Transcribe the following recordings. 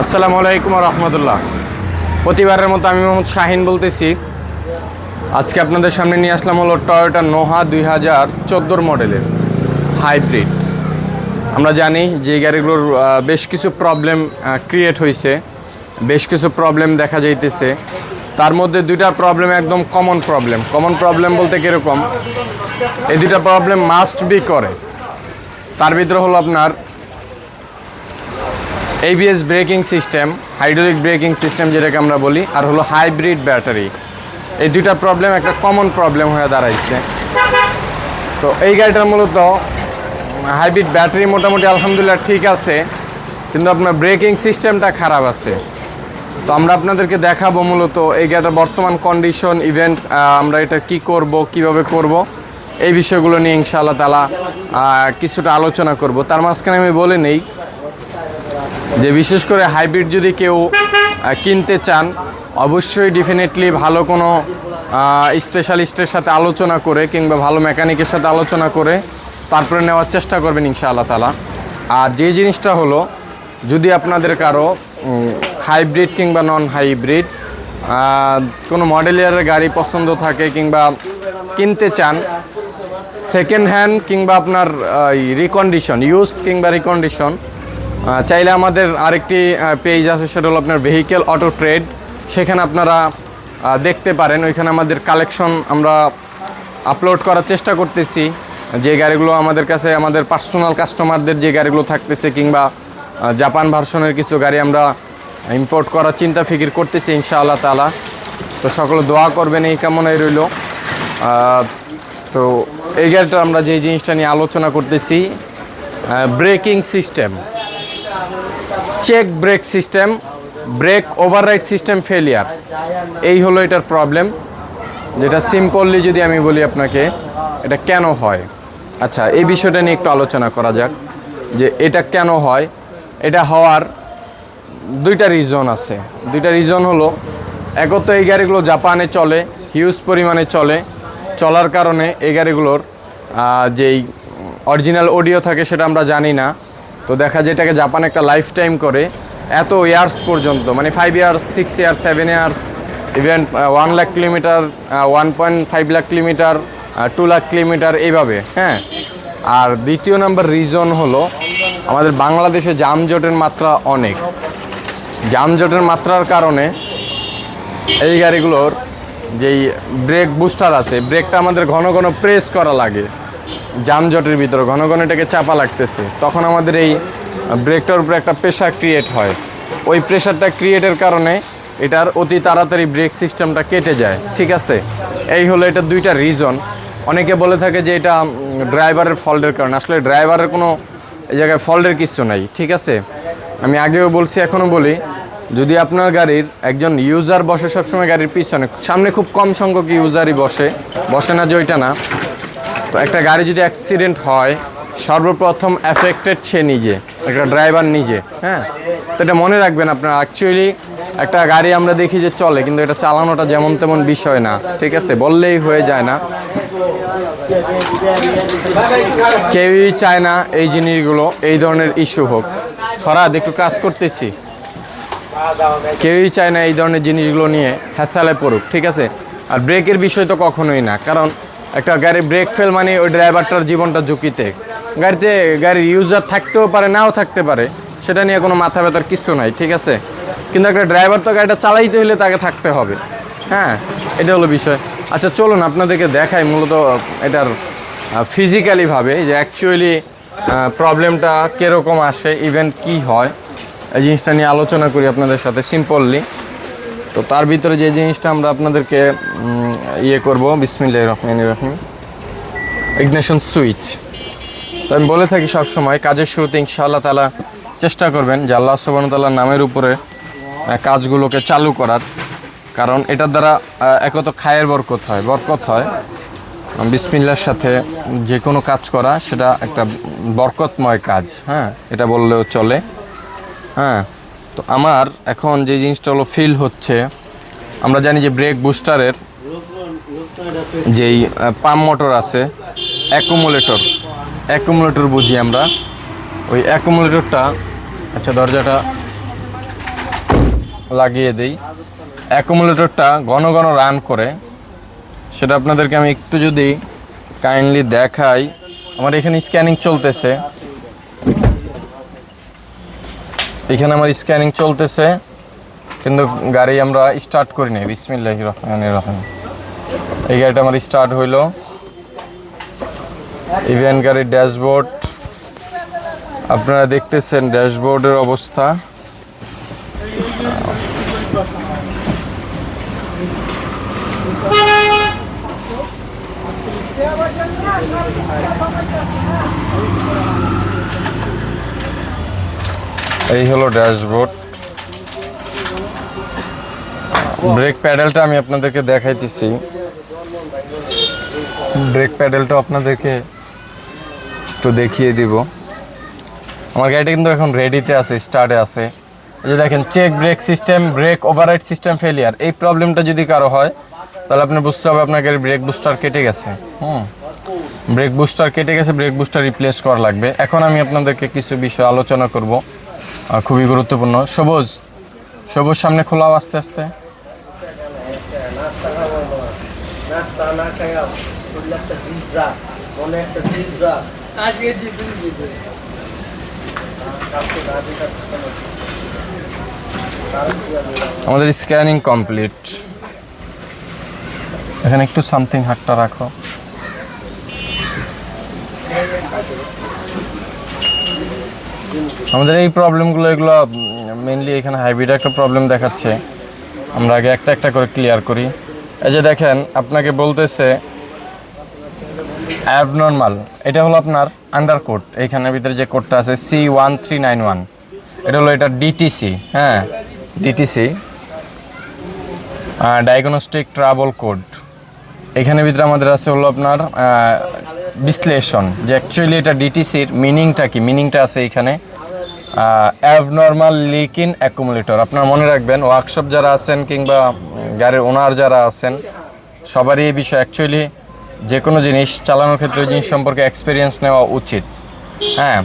আসসালামু আলাইকুম রহমতুল্লাহ। প্রতিবারের মতো আমি মোহাম্মদ শাহিন বলতেছি। আজকে আপনাদের সামনে নিয়ে আসলাম হলো টয়োটা নোহা 2014 মডেলের হাইব্রিড। আমরা জানি যে গাড়িগুলোর বেশ কিছু প্রবলেম ক্রিয়েট হয়েছে, বেশ কিছু প্রবলেম দেখা যাইতেছে। তার মধ্যে দুইটা প্রবলেম একদম কমন প্রবলেম বলতে কীরকম, এই দুইটা প্রবলেম মাস্ট বি করে। তার ভিতরে হলো আপনার ABS braking system, hydraulic braking system যেটাকে আমরা বলি, আর হলো হাইব্রিড ব্যাটারি। এই দুইটা প্রবলেম একটা কমন প্রবলেম হয়ে দাঁড়াইছে। তো এই গাড়িটার মূলত হাইব্রিড ব্যাটারি মোটামুটি আলহামদুলিল্লাহ ঠিক আছে, কিন্তু আপনার ব্রেকিং সিস্টেমটা খারাপ আছে। তো আমরা আপনাদেরকে দেখাবো মূলত এই গাড়িটার বর্তমান কন্ডিশন, ইভেন্ট, আমরা এটা কি করব, কিভাবে করব, এই বিষয়গুলো নিয়ে ইনশাআল্লাহ তাআলা কিছুটা আলোচনা করব। তার মাঝখানে আমি বলে নেই যে বিশেষ করে হাইব্রিড যদি কেউ কিনতে চান, অবশ্যই ডেফিনেটলি ভালো কোনো স্পেশালিস্টের সাথে আলোচনা করে কিংবা ভালো মেকানিকের সাথে আলোচনা করে তারপরে নেওয়ার চেষ্টা করবেন ইনশাআল্লাহ তাআলা। আর যে জিনিসটা হলো, যদি আপনাদের কারো হাইব্রিড কিংবা নন হাইব্রিড কোনো মডেল ইয়ারের গাড়ি পছন্দ থাকে কিংবা কিনতে চান, সেকেন্ড হ্যান্ড কিংবা আপনার রিকন্ডিশন, ইউজড কিংবা রিকন্ডিশন, চাইলে আমাদের আরেকটি পেজ আছে, সেটা হলো আপনার ভেহিকেল অটো ট্রেড। সেখানে আপনারা দেখতে পারেন, ওইখানে আমাদের কালেকশন আমরা আপলোড করার চেষ্টা করতেছি। যে গাড়িগুলো আমাদের কাছে, আমাদের পার্সোনাল কাস্টমারদের যে গাড়িগুলো থাকতেছে, কিংবা জাপান ভার্সনের কিছু গাড়ি আমরা ইম্পোর্ট করার চিন্তা ফিকির করতেছি ইনশাআল্লাহ তাআলা। তো সকলে দোয়া করবেন, এই কামনাই রইল। তো এই গাড়িটা আমরা যে জিনিসটা নিয়ে আলোচনা করতেছি, braking system, check brake system, brake override system failure, এই হলো এটার প্রবলেম। যেটা সিম্পলি যদি আমি বলি আপনাকে, এটা কেন হয়। আচ্ছা, এই বিষয়টা নিয়ে একটু আলোচনা করা যাক যে এটা কেন হয়। এটা হওয়ার দুইটা রিজন আছে। দুইটা রিজন হলো, একত এই গাড়িগুলো জাপানে চলে, হিউজ পরিমাণে চলার কারণে এই গাড়িগুলোর যেই অরিজিনাল অডিও থাকে সেটা আমরা জানি না। তো দেখা যায় এটাকে জাপান একটা লাইফ টাইম করে এত ইয়ার্স পর্যন্ত, মানে 5 years, 6 years, 7 years, even 1 lakh kilometre, 1.5 lakh kilometre, 2 lakh kilometre, এইভাবে। হ্যাঁ, আর দ্বিতীয় নাম্বার রিজন হলো আমাদের বাংলাদেশে যানজটের মাত্রা অনেক। যানজটের মাত্রার কারণে এই গাড়িগুলোর যেই ব্রেক বুস্টার আছে, ব্রেকটা আমাদের ঘন ঘন প্রেস করা লাগে। যানজটের ভিতরে ঘন ঘন এটাকে চাপা লাগতেছে, তখন আমাদের এই ব্রেকটার উপরে একটা প্রেশার ক্রিয়েট হয়। ওই প্রেশারটা ক্রিয়েটের কারণে এটার অতি তাড়াতাড়ি ব্রেক সিস্টেমটা কেটে যায়। ঠিক আছে, এই হলো এটা দুইটা রিজন। অনেকে বলে থাকে যে এটা ড্রাইভারের ফল্টের কারণে। আসলে ড্রাইভারের কোনো এই জায়গায় ফল্টের কিছু নাই। ঠিক আছে, আমি আগেও বলছি, এখনও বলি, যদি আপনার গাড়ির একজন ইউজার বসে সবসময় গাড়ির পিছনে, সামনে খুব কম সংখ্যক ইউজারই বসে না, যে ওইটা না। তো একটা গাড়ি যদি অ্যাক্সিডেন্ট হয়, সর্বপ্রথম অ্যাফেক্টেড সে নিজে, একটা ড্রাইভার নিজে। হ্যাঁ, তো এটা মনে রাখবেন আপনারা। অ্যাকচুয়ালি একটা গাড়ি আমরা দেখি যে চলে, কিন্তু এটা চালানোটা যেমন তেমন বিষয় না। ঠিক আছে, বললেই হয়ে যায় না। কেউই চায় না এই জিনিসগুলো, এই ধরনের ইস্যু হোক। ফরাদ, একটু কাজ করতেছি। কেউই চায় না এই ধরনের জিনিসগুলো নিয়ে হ্যাসালে পড়ুক। ঠিক আছে, আর ব্রেকের বিষয় তো কখনোই না, কারণ একটা গাড়ির ব্রেক ফেল মানে ওই ড্রাইভারটার জীবনটা ঝুঁকিতে। গাড়ির ইউজার থাকতেও পারে, নাও থাকতে পারে, সেটা নিয়ে কোনো মাথা ব্যথার কিছু নাই। ঠিক আছে, কিন্তু একটা ড্রাইভার তো গাড়িটা চালাইতে হলে তাকে থাকতে হবে। হ্যাঁ, এটা হলো বিষয়। আচ্ছা, চলুন আপনাদেরকে দেখাই মূলত এটার ফিজিক্যালিভাবে যে অ্যাকচুয়ালি প্রবলেমটা কীরকম আসে, ইভেন্ট কি হয়, এই জিনিসটা নিয়ে আলোচনা করি আপনাদের সাথে সিম্পলি। তো তার ভিতরে যে জিনিসটা আমরা আপনাদেরকে করব, বিসমিল্লাহির রহমানির রহিম, ইগনিশন সুইচ। তো আমি বলে থাকি সবসময়, কাজের শুরুতে ইনশাআল্লাহ তাআলা চেষ্টা করবেন যে আল্লাহ সুবহানাহু ওয়া তাআলার নামের উপরে কাজগুলোকে চালু করার, কারণ এটার দ্বারা একত খায়ের বরকত হয়। বিসমিল্লাহর সাথে যে কোনো কাজ করা, সেটা একটা বরকতময় কাজ। হ্যাঁ, এটা বললেও চলে। হ্যাঁ, তো আমার এখন যে জিনিসটা হলো ফিল হচ্ছে, আমরা জানি যে ব্রেক বুস্টারের যেই পাম্প মোটর আছে, অ্যাকুমুলেটর বুঝি আমরা, ওই অ্যাকুমুলেটরটা, আচ্ছা দরজাটা লাগিয়ে দিই, অ্যাকুমুলেটরটা ঘন ঘন রান করে, সেটা আপনাদেরকে আমি একটু যদি কাইন্ডলি দেখাই। আমার এখানে স্ক্যানিং চলতেছে, এখানে আমার স্ক্যানিং চলতেছে, কিন্তু গাড়ি আমরা স্টার্ট করি নাই। বিসমিল্লাহির রহমানির রহিম। এই গাড়িটা আমার স্টার্ট হইলো। ইভেন গাড়ির ড্যাশবোর্ড আপনারা দেখতেছেন, ড্যাশবোর্ডের অবস্থা। এই হলো ড্যাশবোর্ড। ব্রেক প্যাডেলটা আমি আপনাদেরকে দেখাইতেছি। ব্রেক প্যাডেলটা আপনাদেরকে একটু দেখিয়ে দিব। আমার গাড়িটা কিন্তু এখন রেডিতে আছে, স্টার্টে আছে। এই যে দেখেন, check brake system, brake override system failure. এই প্রবলেমটা যদি কারো হয় তাহলে আপনার বুঝতে হবে আপনার গাড়ির ব্রেক বুস্টার কেটে গেছে। ব্রেক বুস্টার কেটে গেছে, ব্রেক বুস্টার রিপ্লেস করা লাগবে। এখন আমি আপনাদেরকে কিছু বিষয় আলোচনা করব, খুবই গুরুত্বপূর্ণ। সবুজ সবুজ সামনে খোলাও আস্তে আস্তে। আমাদের স্ক্যানিং কমপ্লিট। এখানে একটু সামথিং হাতটা রাখো। আমাদের এই প্রবলেমগুলো, এগুলো মেইনলি এখানে হাইব্রিড একটা প্রবলেম দেখাচ্ছে। আমরা আগে একটা একটা করে ক্লিয়ার করি। এই যে দেখেন, আপনাকে বলতেছে অ্যাবনর্মাল, এটা হলো আপনার আন্ডার কোড। এইখানের ভিতরে যে কোডটা আছে C1391, এটা হলো এটা ডিটিসি। হ্যাঁ, ডিটিসি ডায়াগনস্টিক ট্রাবল কোড। এখানের ভিতরে আমাদের আছে হলো আপনার বিশ্লেষণ, যে অ্যাকচুয়ালি এটা ডিটিসির মিনিংটা কি। মিনিংটা আছে এখানে, অ্যাবনর্মাল লিক ইন অ্যাকুমুলেটর। আপনারা মনে রাখবেন, ওয়ার্কশপ যারা আছেন কিংবা গাড়ির ওনার যারা আছেন, সবারই এই বিষয় অ্যাকচুয়ালি যে কোনো জিনিস চালানোর ক্ষেত্রে ওই জিনিস সম্পর্কে এক্সপিরিয়েন্স নেওয়া উচিত। হ্যাঁ,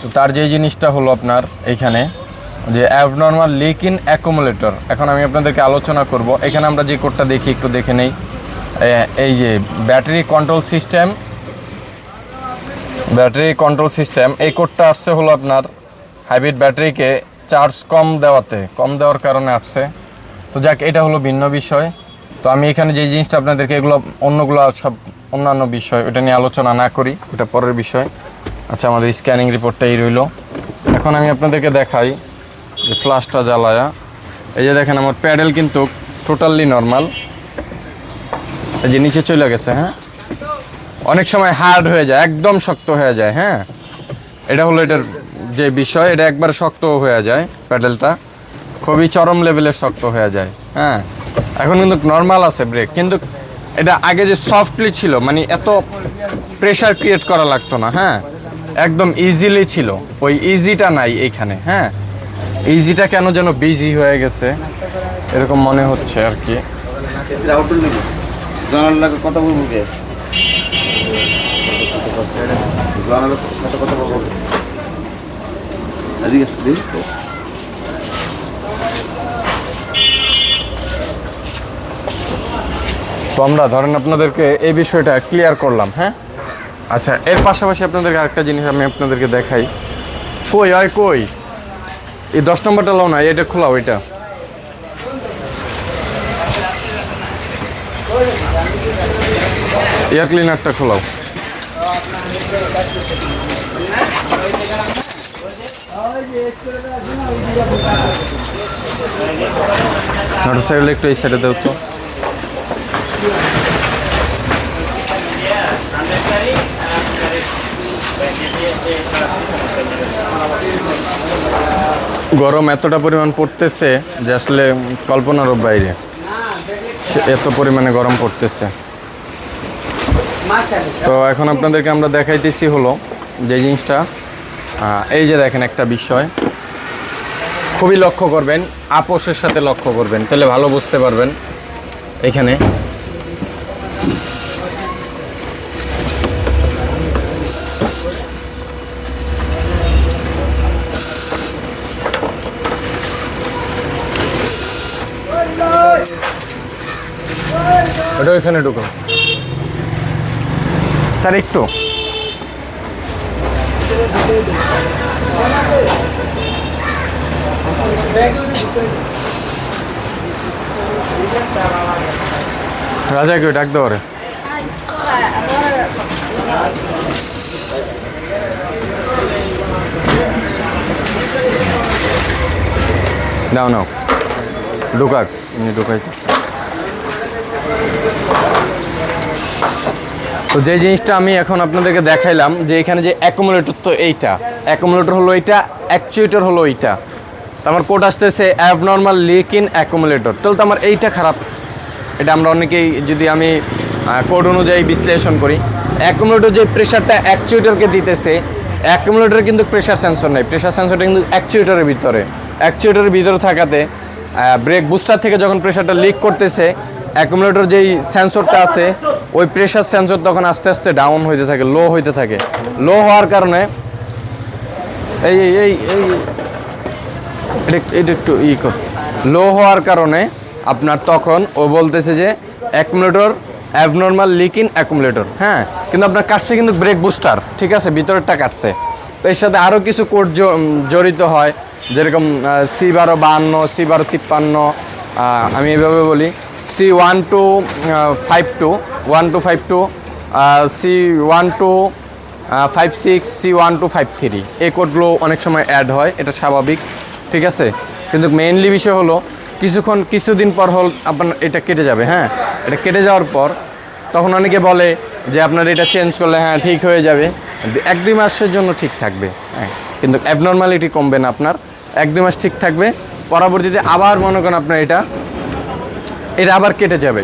তো তার যে জিনিসটা হলো আপনার এইখানে যে অ্যাবনর্মাল লিক ইন অ্যাকুমুলেটর। এখন আমি আপনাদেরকে আলোচনা করব। এখানে আমরা যে কোডটা দেখি, একটু দেখে নেই। এই যে battery control system, battery control system, এই কোডটা আসছে হলো আপনার হাইব্রিড ব্যাটারিকে চার্জ কম দেওয়ার কারণে আসছে। তো যাক, এটা হলো ভিন্ন বিষয়। তো আমি এখানে যে জিনিসটা আপনাদেরকে, এগুলো অন্যগুলো সব অন্যান্য বিষয়, ওটা নিয়ে আলোচনা না করি, ওটা পরের বিষয়। আচ্ছা, আমাদের স্ক্যানিং রিপোর্টটাই রইল। এখন আমি আপনাদেরকে দেখাই যে ফ্ল্যাশটা জ্বালায়া। এই যে দেখেন, আমার প্যাডেল কিন্তু টোটালি নর্মাল। এই যে নিচে চলে গেছে। হ্যাঁ, অনেক সময় হার্ড হয়ে যায়, একদম শক্ত হয়ে যায়। হ্যাঁ, এটা হলো এটার যে বিষয়, এটা একবার শক্ত হয়ে যায়, প্যাডেলটা খুবই চরম লেভেলের শক্ত হয়ে যায়। হ্যাঁ, এখন কিন্তু নর্মাল আছে ব্রেক, কিন্তু এটা আগে যে সফটলি ছিল, মানে এত প্রেশার ক্রিয়েট করা লাগতো না। হ্যাঁ, একদম ইজিলি ছিল, ওই ইজিটা নাই এইখানে। হ্যাঁ, ইজিটা কেন যেন বিজি হয়ে গেছে এরকম মনে হচ্ছে আর কি। কথা বলবো, তো আমরা ধরেন আপনাদেরকে এই বিষয়টা ক্লিয়ার করলাম। হ্যাঁ, আচ্ছা, এর পাশাপাশি আপনাদেরকে আরেকটা জিনিস আমি আপনাদেরকে দেখাই। কই এই 10 নম্বরটা লাও না, এটা খোলাও, এটা এয়ার ক্লিনারটা খোলাও। মোটর সাইকেল একটু এই সাইডে দাও তো। গরম এতটা পরিমাণ পড়তেছে যে আসলে কল্পনারও বাইরে, এত পরিমাণে গরম পড়তেছে। তো এখন আপনাদেরকে আমরা দেখাইতেছি হলো যে জিনিসটা, এই যে দেখেন একটা বিষয় খুবই লক্ষ্য করবেন, আপোষের সাথে লক্ষ্য করবেন, তাহলে ভালো বুঝতে পারবেন। এখানে ওটা ওইখানে ঢুকো স্যার একটু রাজা কেউ ডাক দেওয়ারে দাও নাও ঢুকাক ঢুকাই তো যে জিনিসটা আমি এখন আপনাদেরকে দেখাইলাম যে এখানে যে অ্যাকুমুলেটর তো এইটা অ্যাকুমুলেটর হলো এইটা অ্যাকচুয়েটর হলো এইটা তো আমার কোড আসতেছে অ্যাবনর্মাল লিক ইন অ্যাকুমুলেটর তাহলে তো আমার এইটা খারাপ এটা আমরা অনেকেই যদি আমি কোড অনুযায়ী বিশ্লেষণ করি অ্যাকুমুলেটর যে প্রেশারটা অ্যাকচুয়েটরকে দিতেছে অ্যাকুমুলেটরে কিন্তু প্রেশার সেন্সর নেই প্রেশার সেন্সরটা কিন্তু অ্যাকচুয়েটরের ভিতরে থাকাতে ব্রেক বুস্টার থেকে যখন প্রেশারটা লিক করতেছে অ্যাকুমুলেটর যেই সেন্সরটা আছে ওই প্রেশার সেন্সর তখন আস্তে আস্তে ডাউন হইতে থাকে লো হইতে থাকে লো হওয়ার কারণে এই এই এই এটা একটু লো হওয়ার কারণে আপনার তখন ও বলতেছে যে accumulator abnormal leak in accumulator হ্যাঁ কিন্তু আপনার কাটছে কিন্তু ব্রেক বুস্টার ঠিক আছে ভিতরেরটা কাটছে তো এর সাথে আরও কিছু কোড জড়িত হয় যেরকম C1252 C1253 আমি এভাবে বলি C1252 C1256 C1253 এই কোডগুলো অনেক সময় অ্যাড হয় এটা স্বাভাবিক ঠিক আছে কিন্তু মেইনলি বিষয় হলো কিছুদিন পর আপনার এটা কেটে যাবে হ্যাঁ এটা কেটে যাওয়ার পর তখন অনেকে বলে যে আপনার এটা চেঞ্জ করলে হ্যাঁ ঠিক হয়ে যাবে 1-2 মাসের জন্য ঠিক থাকবে হ্যাঁ কিন্তু অ্যাবনর্মালিটি কমবে না আপনার 1-2 মাস ঠিক থাকবে পরবর্তীতে আবার মনে করেন আপনার এটা আবার কেটে যাবে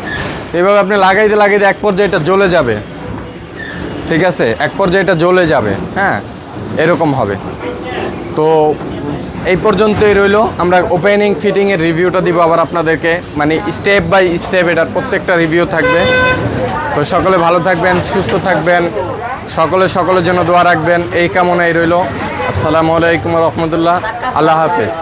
এইভাবে আপনি লাগাইতে এক পর্যায়ে এটা জ্বলে যাবে ঠিক আছে এক পর্যায়ে এটা জ্বলে যাবে হ্যাঁ এরকম হবে তো এই পর্যন্তই রইলো আমরা ওপেনিং ফিটিংয়ের রিভিউটা দিব আবার আপনাদেরকে মানে স্টেপ বাই স্টেপ এটার প্রত্যেকটা রিভিউ থাকবে তো সকলে ভালো থাকবেন সুস্থ থাকবেন সকলের জন্য দোয়া রাখবেন এই কামনাই রইলো আসসালামু আলাইকুম ওয়া রাহমাতুল্লাহ আল্লাহ হাফেজ